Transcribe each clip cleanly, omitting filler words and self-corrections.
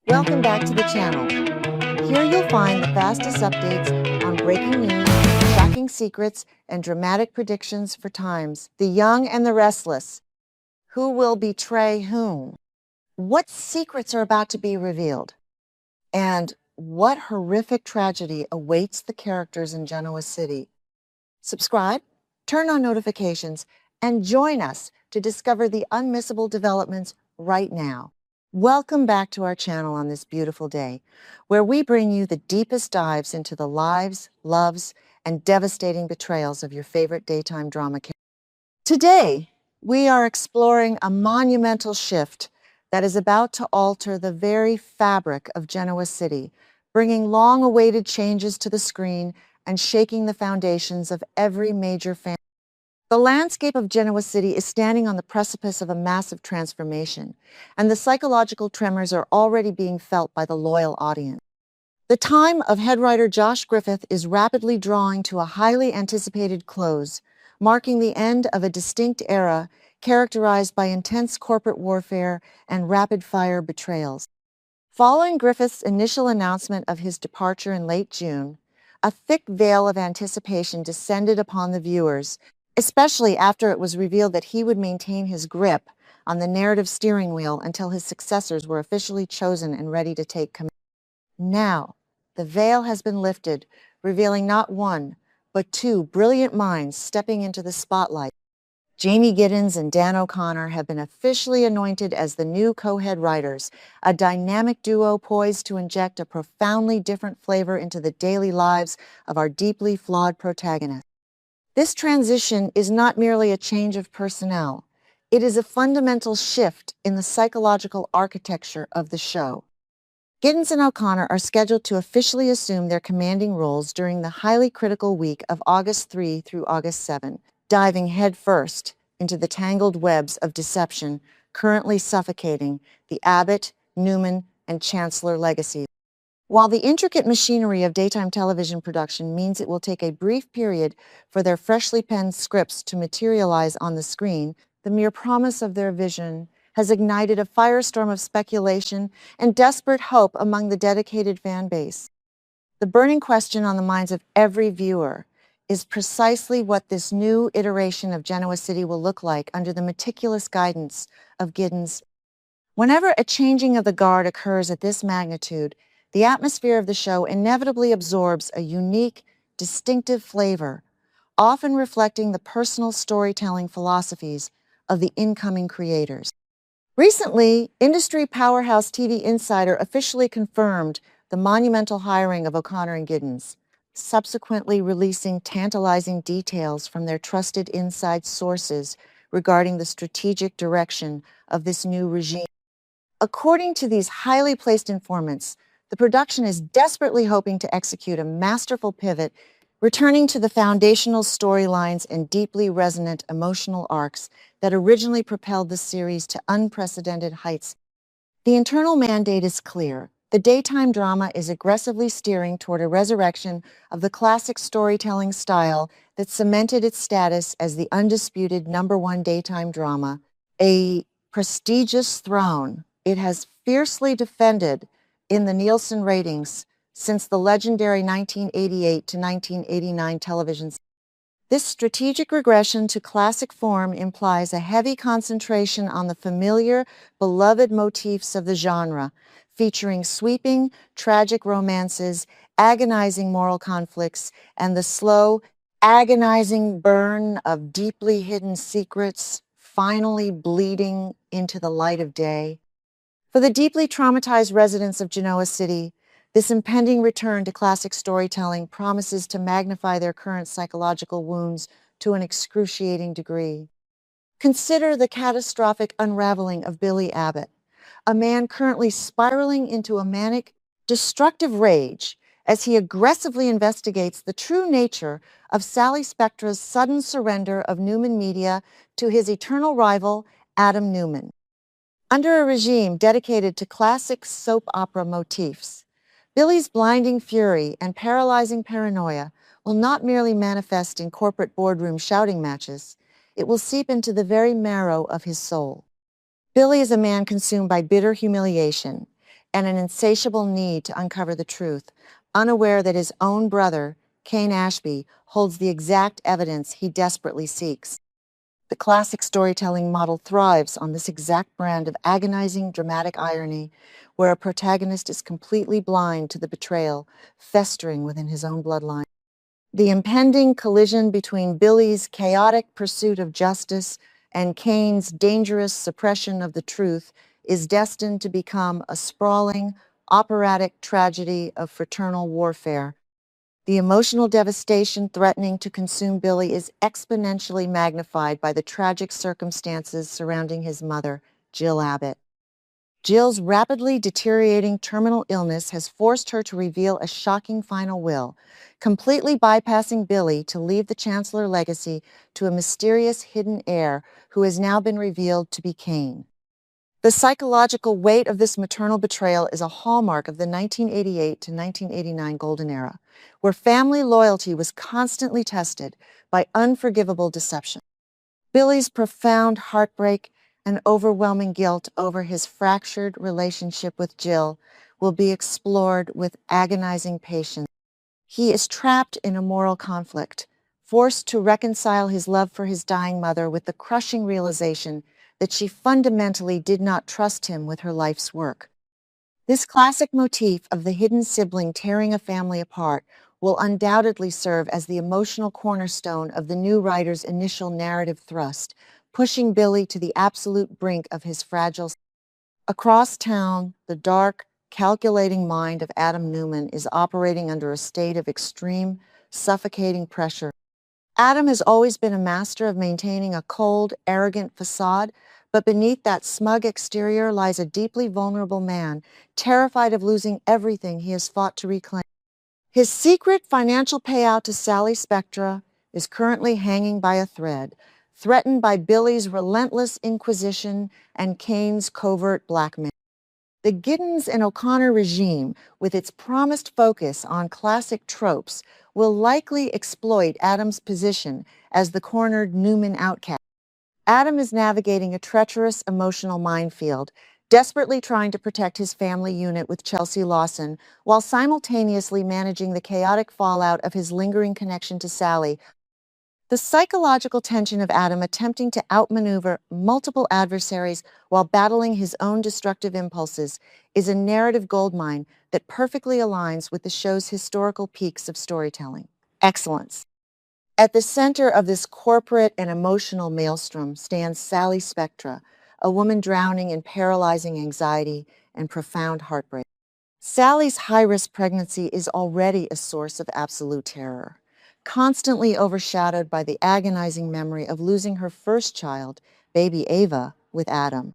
Welcome back to the channel. Here you'll find the fastest updates on breaking news, shocking secrets, and dramatic predictions for times. The young and the restless. Who will betray whom? What secrets are about to be revealed? And what horrific tragedy awaits the characters in Genoa City? Subscribe, turn on notifications, and join us to discover the unmissable developments right now. Welcome back to our channel on this beautiful day, where we bring you the deepest dives into the lives, loves, and devastating betrayals of your favorite daytime drama characters. Today, we are exploring a monumental shift that is about to alter the very fabric of Genoa City, bringing long-awaited changes to the screen and shaking the foundations of every major fan. The landscape of Genoa City is standing on the precipice of a massive transformation, and the psychological tremors are already being felt by the loyal audience. The time of head writer Josh Griffith is rapidly drawing to a highly anticipated close, marking the end of a distinct era characterized by intense corporate warfare and rapid-fire betrayals. Following Griffith's initial announcement of his departure in late June, a thick veil of anticipation descended upon the viewers, especially after it was revealed that he would maintain his grip on the narrative steering wheel until his successors were officially chosen and ready to take command. Now, the veil has been lifted, revealing not one, but two brilliant minds stepping into the spotlight. Jamie Giddens and Dan O'Connor have been officially anointed as the new co-head writers, a dynamic duo poised to inject a profoundly different flavor into the daily lives of our deeply flawed protagonists. This transition is not merely a change of personnel. It is a fundamental shift in the psychological architecture of the show. Giddens and O'Connor are scheduled to officially assume their commanding roles during the highly critical week of August 3 through August 7, diving headfirst into the tangled webs of deception currently suffocating the Abbott, Newman, and Chancellor legacies. While the intricate machinery of daytime television production means it will take a brief period for their freshly penned scripts to materialize on the screen, the mere promise of their vision has ignited a firestorm of speculation and desperate hope among the dedicated fan base. The burning question on the minds of every viewer is precisely what this new iteration of Genoa City will look like under the meticulous guidance of Giddens. Whenever a changing of the guard occurs at this magnitude, the atmosphere of the show inevitably absorbs a unique, distinctive flavor, often reflecting the personal storytelling philosophies of the incoming creators. Recently, industry powerhouse TV Insider officially confirmed the monumental hiring of O'Connor and Giddens, subsequently releasing tantalizing details from their trusted inside sources regarding the strategic direction of this new regime. According to these highly placed informants, the production is desperately hoping to execute a masterful pivot, returning to the foundational storylines and deeply resonant emotional arcs that originally propelled the series to unprecedented heights. The internal mandate is clear. The daytime drama is aggressively steering toward a resurrection of the classic storytelling style that cemented its status as the undisputed #1 daytime drama, a prestigious throne it has fiercely defended in the Nielsen ratings since the legendary 1988 to 1989 television series. This strategic regression to classic form implies a heavy concentration on the familiar, beloved motifs of the genre, featuring sweeping, tragic romances, agonizing moral conflicts, and the slow, agonizing burn of deeply hidden secrets finally bleeding into the light of day. For the deeply traumatized residents of Genoa City, this impending return to classic storytelling promises to magnify their current psychological wounds to an excruciating degree. Consider the catastrophic unraveling of Billy Abbott, a man currently spiraling into a manic, destructive rage as he aggressively investigates the true nature of Sally Spectra's sudden surrender of Newman Media to his eternal rival, Adam Newman. Under a regime dedicated to classic soap opera motifs, Billy's blinding fury and paralyzing paranoia will not merely manifest in corporate boardroom shouting matches, it will seep into the very marrow of his soul. Billy is a man consumed by bitter humiliation, and an insatiable need to uncover the truth, unaware that his own brother, Cain Ashby, holds the exact evidence he desperately seeks. The classic storytelling model thrives on this exact brand of agonizing, dramatic irony, where a protagonist is completely blind to the betrayal festering within his own bloodline. The impending collision between Billy's chaotic pursuit of justice and Cain's dangerous suppression of the truth is destined to become a sprawling, operatic tragedy of fraternal warfare. The emotional devastation threatening to consume Billy is exponentially magnified by the tragic circumstances surrounding his mother, Jill Abbott. Jill's rapidly deteriorating terminal illness has forced her to reveal a shocking final will, completely bypassing Billy to leave the Chancellor legacy to a mysterious hidden heir who has now been revealed to be Cain. The psychological weight of this maternal betrayal is a hallmark of the 1988 to 1989 Golden Era, where family loyalty was constantly tested by unforgivable deception. Billy's profound heartbreak and overwhelming guilt over his fractured relationship with Jill will be explored with agonizing patience. He is trapped in a moral conflict, forced to reconcile his love for his dying mother with the crushing realization that she fundamentally did not trust him with her life's work. This classic motif of the hidden sibling tearing a family apart will undoubtedly serve as the emotional cornerstone of the new writer's initial narrative thrust, pushing Billy to the absolute brink of his fragile. Across town, the dark, calculating mind of Adam Newman is operating under a state of extreme, suffocating pressure. Adam has always been a master of maintaining a cold, arrogant facade, but beneath that smug exterior lies a deeply vulnerable man, terrified of losing everything he has fought to reclaim. His secret financial payout to Sally Spectra is currently hanging by a thread, threatened by Billy's relentless inquisition and Cain's covert blackmail. The Giddens and O'Connor regime, with its promised focus on classic tropes, will likely exploit Adam's position as the cornered Newman outcast. Adam is navigating a treacherous emotional minefield, desperately trying to protect his family unit with Chelsea Lawson, while simultaneously managing the chaotic fallout of his lingering connection to Sally. The psychological tension of Adam attempting to outmaneuver multiple adversaries while battling his own destructive impulses is a narrative goldmine that perfectly aligns with the show's historical peaks of storytelling. Excellence. At the center of this corporate and emotional maelstrom stands Sally Spectra, a woman drowning in paralyzing anxiety and profound heartbreak. Sally's high-risk pregnancy is already a source of absolute terror, constantly overshadowed by the agonizing memory of losing her first child, baby Ava, with Adam.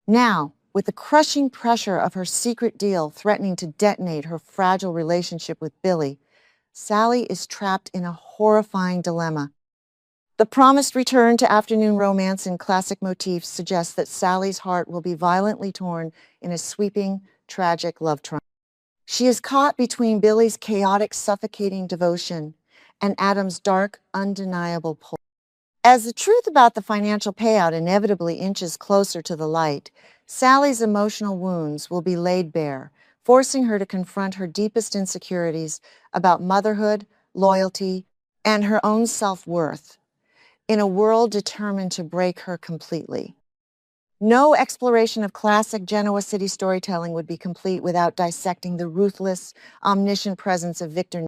Now, with the crushing pressure of her secret deal threatening to detonate her fragile relationship with Billy, Sally is trapped in a horrifying dilemma. The promised return to afternoon romance in classic motifs suggests that Sally's heart will be violently torn in a sweeping, tragic love triangle. She is caught between Billy's chaotic, suffocating devotion and Adam's dark, undeniable pull. As the truth about the financial payout inevitably inches closer to the light, Sally's emotional wounds will be laid bare, forcing her to confront her deepest insecurities about motherhood, loyalty, and her own self-worth, in a world determined to break her completely. No exploration of classic Genoa City storytelling would be complete without dissecting the ruthless, omniscient presence of Victor.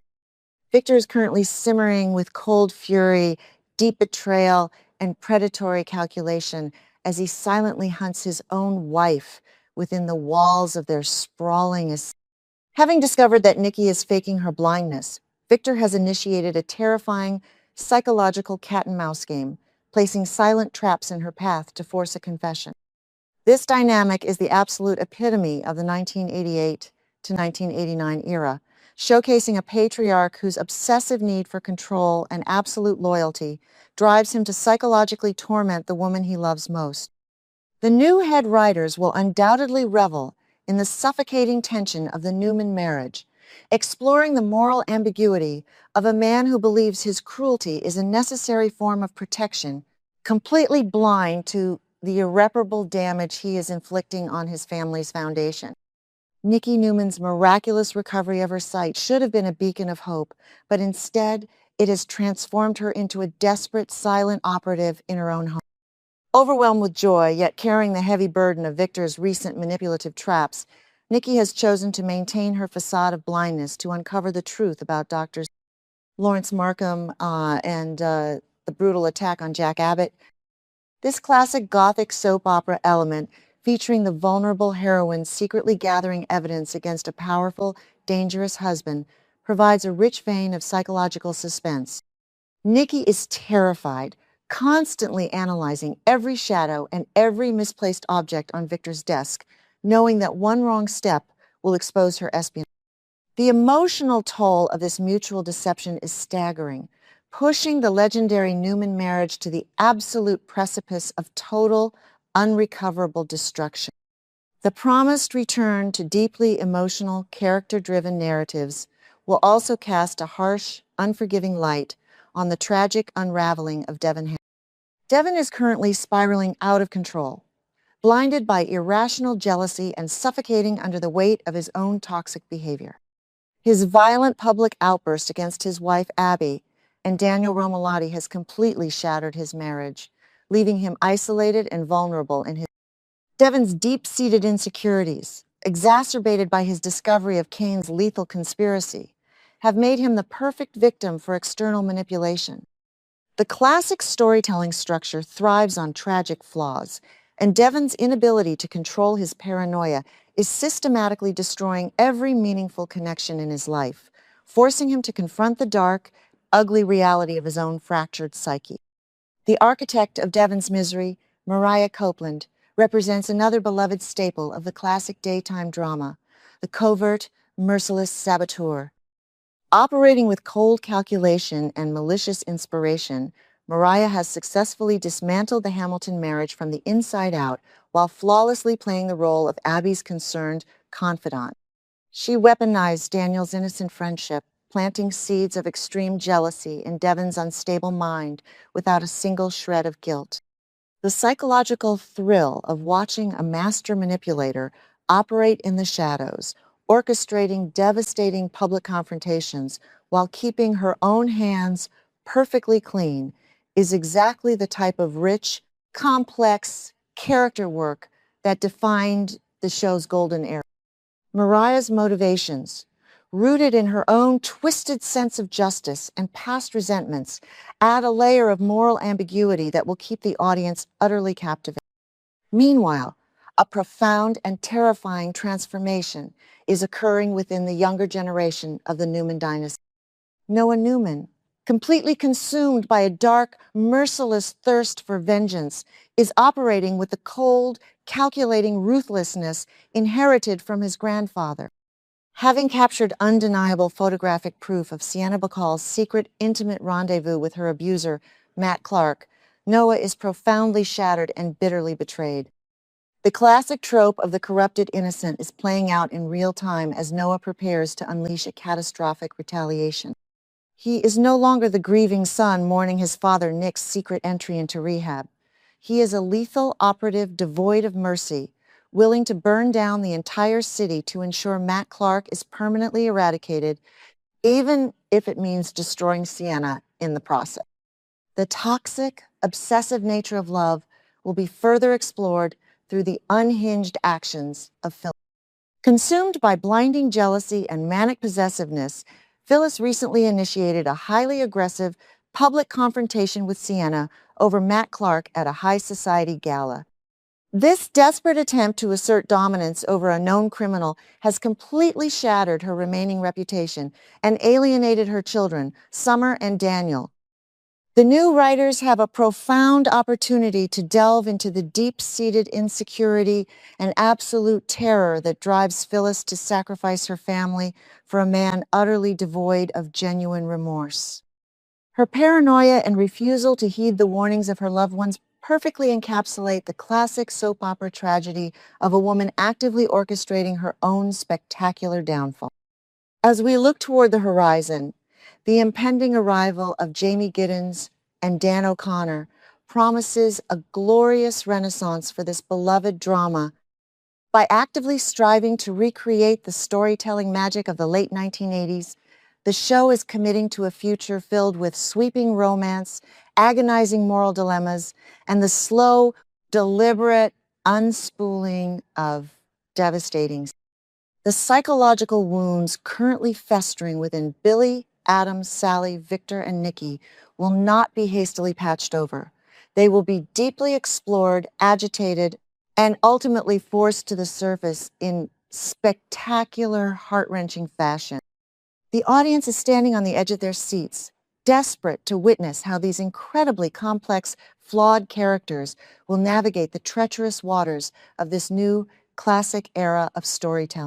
Victor is currently simmering with cold fury, deep betrayal, and predatory calculation as he silently hunts his own wife within the walls of their sprawling estate. Having discovered that Nikki is faking her blindness, Victor has initiated a terrifying psychological cat-and-mouse game, placing silent traps in her path to force a confession. This dynamic is the absolute epitome of the 1988 to 1989 era, showcasing a patriarch whose obsessive need for control and absolute loyalty drives him to psychologically torment the woman he loves most. The new head writers will undoubtedly revel in the suffocating tension of the Newman marriage, exploring the moral ambiguity of a man who believes his cruelty is a necessary form of protection, completely blind to the irreparable damage he is inflicting on his family's foundation. Nikki Newman's miraculous recovery of her sight should have been a beacon of hope, but instead, it has transformed her into a desperate, silent operative in her own home. Overwhelmed with joy, yet carrying the heavy burden of Victor's recent manipulative traps, Nikki has chosen to maintain her facade of blindness to uncover the truth about Dr. Lawrence Markham and the brutal attack on Jack Abbott. This classic Gothic soap opera element, featuring the vulnerable heroine secretly gathering evidence against a powerful, dangerous husband, provides a rich vein of psychological suspense. Nikki is terrified, constantly analyzing every shadow and every misplaced object on Victor's desk, knowing that one wrong step will expose her espionage. The emotional toll of this mutual deception is staggering, pushing the legendary Newman marriage to the absolute precipice of total, unrecoverable destruction. The promised return to deeply emotional, character-driven narratives will also cast a harsh, unforgiving light on the tragic unraveling of Devon. Devon is currently spiraling out of control, blinded by irrational jealousy and suffocating under the weight of his own toxic behavior. His violent public outburst against his wife, Abby, and Daniel Romalotti has completely shattered his marriage, leaving him isolated and vulnerable in his. Devon's deep-seated insecurities, exacerbated by his discovery of Kane's lethal conspiracy, have made him the perfect victim for external manipulation. The classic storytelling structure thrives on tragic flaws, and Devon's inability to control his paranoia is systematically destroying every meaningful connection in his life, forcing him to confront the dark, ugly reality of his own fractured psyche. The architect of Devon's misery, Mariah Copeland, represents another beloved staple of the classic daytime drama, the covert, merciless saboteur. Operating with cold calculation and malicious inspiration, Mariah has successfully dismantled the Hamilton marriage from the inside out while flawlessly playing the role of Abby's concerned confidant. She weaponized Daniel's innocent friendship, planting seeds of extreme jealousy in Devon's unstable mind without a single shred of guilt. The psychological thrill of watching a master manipulator operate in the shadows, orchestrating devastating public confrontations while keeping her own hands perfectly clean, is exactly the type of rich, complex character work that defined the show's golden era. Mariah's motivations, rooted in her own twisted sense of justice and past resentments, add a layer of moral ambiguity that will keep the audience utterly captivated. Meanwhile, a profound and terrifying transformation is occurring within the younger generation of the Newman dynasty. Noah Newman, completely consumed by a dark, merciless thirst for vengeance, is operating with the cold, calculating ruthlessness inherited from his grandfather. Having captured undeniable photographic proof of Sienna Bacall's secret, intimate rendezvous with her abuser, Matt Clark, Noah is profoundly shattered and bitterly betrayed. The classic trope of the corrupted innocent is playing out in real time as Noah prepares to unleash a catastrophic retaliation. He is no longer the grieving son mourning his father Nick's secret entry into rehab. He is a lethal operative devoid of mercy, willing to burn down the entire city to ensure Matt Clark is permanently eradicated, even if it means destroying Sienna in the process. The toxic, obsessive nature of love will be further explored through the unhinged actions of Phyllis. Consumed by blinding jealousy and manic possessiveness, Phyllis recently initiated a highly aggressive public confrontation with Sienna over Matt Clark at a high society gala. This desperate attempt to assert dominance over a known criminal has completely shattered her remaining reputation and alienated her children, Summer and Daniel. The new writers have a profound opportunity to delve into the deep-seated insecurity and absolute terror that drives Phyllis to sacrifice her family for a man utterly devoid of genuine remorse. Her paranoia and refusal to heed the warnings of her loved ones perfectly encapsulate the classic soap opera tragedy of a woman actively orchestrating her own spectacular downfall. As we look toward the horizon, the impending arrival of Jamie Giddens and Dan O'Connor promises a glorious renaissance for this beloved drama By actively striving to recreate the storytelling magic of the late 1980s, the show is committing to a future filled with sweeping romance, agonizing moral dilemmas, and the slow, deliberate unspooling of devastating. The psychological wounds currently festering within Billy, Adam, Sally, Victor, and Nikki will not be hastily patched over. They will be deeply explored, agitated, and ultimately forced to the surface in spectacular, heart-wrenching fashion. The audience is standing on the edge of their seats, desperate to witness how these incredibly complex, flawed characters will navigate the treacherous waters of this new, classic era of storytelling.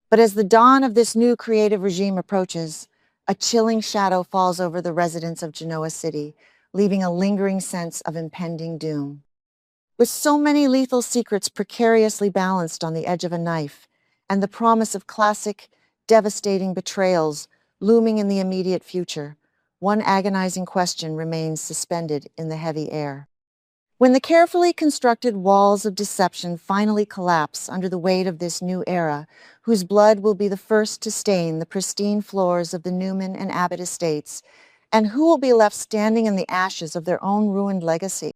But as the dawn of this new creative regime approaches, a chilling shadow falls over the residents of Genoa City, leaving a lingering sense of impending doom. With so many lethal secrets precariously balanced on the edge of a knife, and the promise of classic, devastating betrayals looming in the immediate future, one agonizing question remains suspended in the heavy air. When the carefully constructed walls of deception finally collapse under the weight of this new era, whose blood will be the first to stain the pristine floors of the Newman and Abbott estates, and who will be left standing in the ashes of their own ruined legacy,